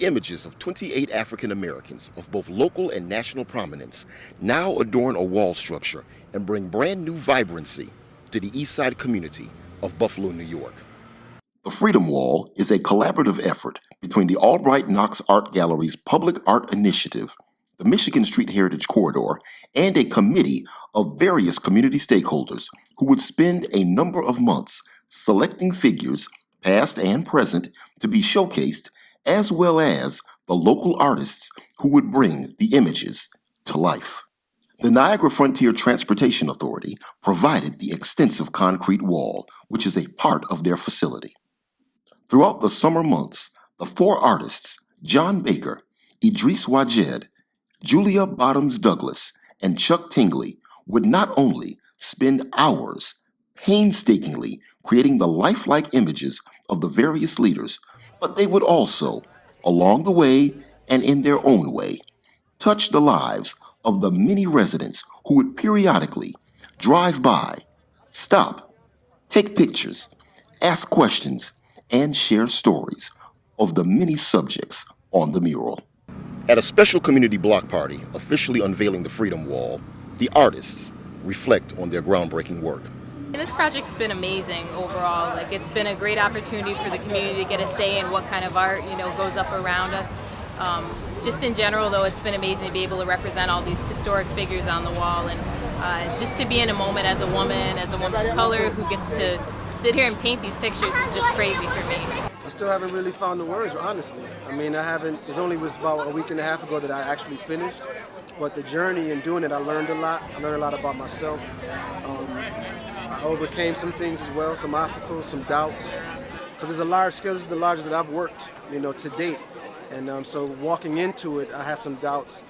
The images of 28 African Americans of both local and national prominence now adorn a wall structure and bring brand new vibrancy to the East Side community of Buffalo, New York. The Freedom Wall is a collaborative effort between the Albright Knox Art Gallery's Public Art Initiative, the Michigan Street Heritage Corridor, and a committee of various community stakeholders who would spend a number of months selecting figures, past and present, to be showcased, as well as the local artists who would bring the images to life. The Niagara Frontier Transportation Authority provided the extensive concrete wall, which is a part of their facility. Throughout the summer months, the four artists, John Baker, Idris Wajed, Julia Bottoms Douglas, and Chuck Tingley, would not only spend hours painstakingly creating the lifelike images of the various leaders, but they would also, along the way and in their own way, touch the lives of the many residents who would periodically drive by, stop, take pictures, ask questions, and share stories of the many subjects on the mural. At a special community block party officially unveiling the Freedom Wall, the artists reflect on their groundbreaking work. This project's been amazing overall. It's been a great opportunity for the community to get a say in what kind of art, goes up around us. Just in general, though, it's been amazing to be able to represent all these historic figures on the wall, and just to be in a moment as a woman of color who gets to sit here and paint these pictures is just crazy for me. I still haven't really found the words, honestly. It only was about a week and a half ago that I actually finished, but the journey in doing it, I learned a lot. I learned a lot about myself. I overcame some things as well, some obstacles, some doubts, because it's a large scale. This is the largest that I've worked, to date. And so walking into it, I had some doubts,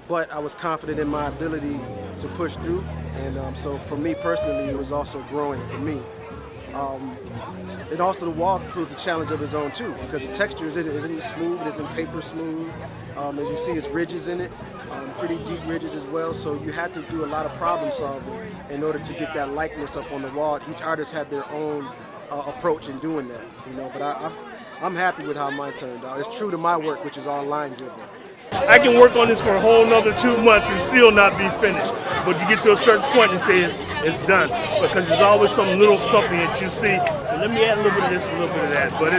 but I was confident in my ability to push through. And so for me personally, it was also growing for me. And also the wall proved the challenge of its own too, because the texture isn't smooth, it isn't paper smooth. As you see, there's ridges in it, pretty deep ridges as well. So you had to do a lot of problem solving in order to get that likeness up on the wall. Each artist had their own approach in doing that, but I'm happy with how mine turned out. It's true to my work, which is all line driven. I can work on this for a whole nother 2 months and still not be finished. But you get to a certain point and say it's done. Because there's always some little something that you see, and let me add a little bit of this, a little bit of that. But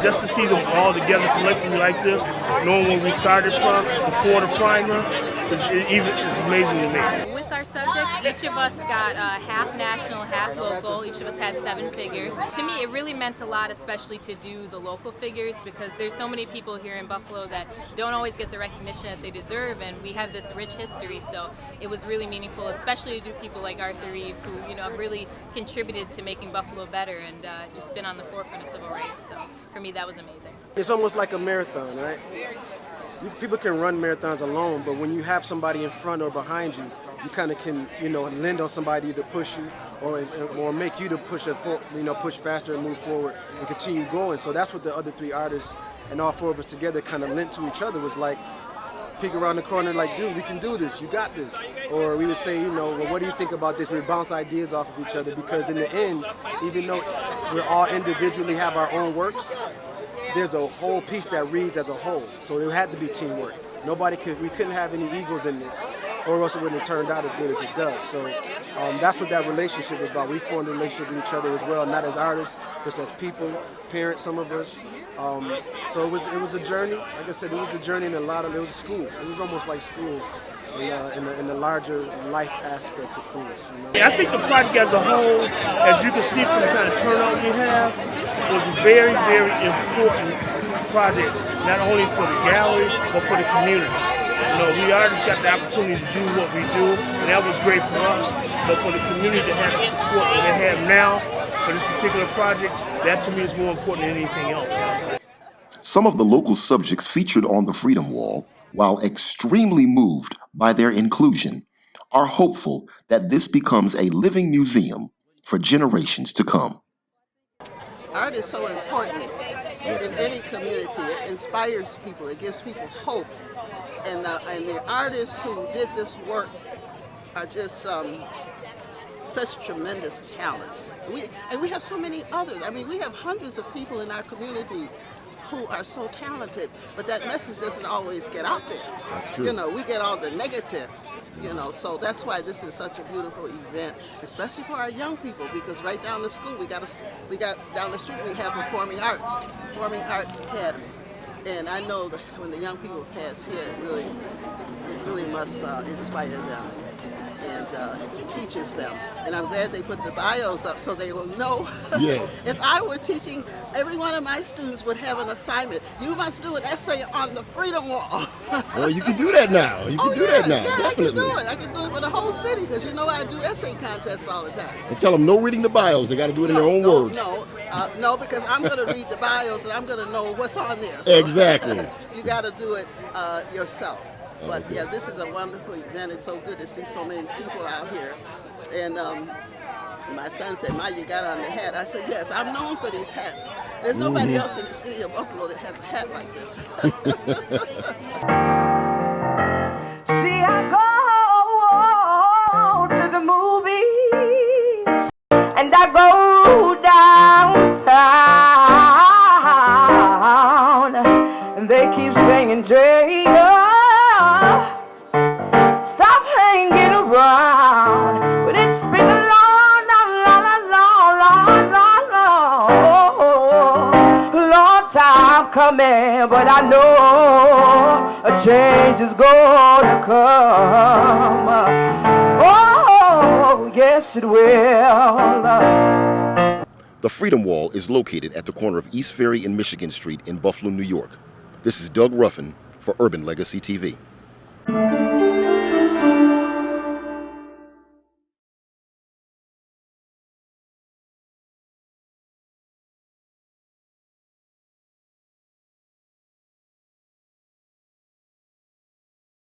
just to see them all together collectively like this, knowing where we started from, before the primer, it's amazing to me. With our subjects, each of us got half national, half local. Each of us had 7 figures. To me, it really meant a lot, especially to do the local figures, because there's so many people here in Buffalo that don't always get the recognition that they deserve, and we have this rich history, so it was really meaningful, especially to do people like Arthur Reeve, who have really contributed to making Buffalo better and just been on the forefront of civil rights. So for me, that was amazing. It's almost like a marathon, right? People can run marathons alone, but when you have somebody in front or behind you, you kind of can, lend on somebody to push you or make you to push faster and move forward and continue going. So that's what the other 3 artists and all 4 of us together kind of lent to each other, was like, peek around the corner like, dude, we can do this, you got this. Or we would say, well, what do you think about this? We would bounce ideas off of each other, because in the end, even though we all individually have our own works, there's a whole piece that reads as a whole. So it had to be teamwork. We couldn't have any egos in this, or else it wouldn't have turned out as good as it does. So that's what that relationship was about. We formed a relationship with each other as well, not as artists, just as people, parents, some of us. So it was a journey. Like I said, it was a journey, and it was a school. It was almost like school in the larger life aspect of things. I think the project as a whole, as you can see from the kind of turnout we have, was a very, very important project, not only for the gallery, but for the community. We artists got the opportunity to do what we do, and that was great for us. But for the community to have the support that they have now for this particular project, that to me is more important than anything else. Some of the local subjects featured on the Freedom Wall, while extremely moved by their inclusion, are hopeful that this becomes a living museum for generations to come. Art is so important in any community. It inspires people. It gives people hope. And the artists who did this work are just such tremendous talents. We have so many others. We have hundreds of people in our community who are so talented, but that message doesn't always get out there. That's true. You know, we get all the negative. You know, so that's why this is such a beautiful event, especially for our young people. Because right down the school, we got down the street we have Performing Arts Academy, and I know that when the young people pass here, it really must inspire them and teaches them. And I'm glad they put the bios up so they will know. Yes. If I were teaching, every one of my students would have an assignment. You must do an essay on the Freedom Wall. Well, you can do that now. You can do that now, yeah, definitely. I can do it for the whole city because you know I do essay contests all the time. And tell them no reading the bios. They got to do it in their own words. No, because I'm going to read the bios and I'm going to know what's on there. So Exactly. you got to do it yourself. But Okay. yeah, this is a wonderful event. It's so good to see so many people out here. And my son said, "Ma, you got on the hat." I said, "Yes, I'm known for these hats. There's nobody else in the city of Buffalo that has a hat like this." See, I go to the movies and I go downtown and they keep singing, "Jay, stop hanging around." But it's been a long time coming, but I know a change is gonna come. Oh, yes it will. The Freedom Wall is located at the corner of East Ferry and Michigan Street in Buffalo, New York. This is Doug Ruffin for Urban Legacy TV.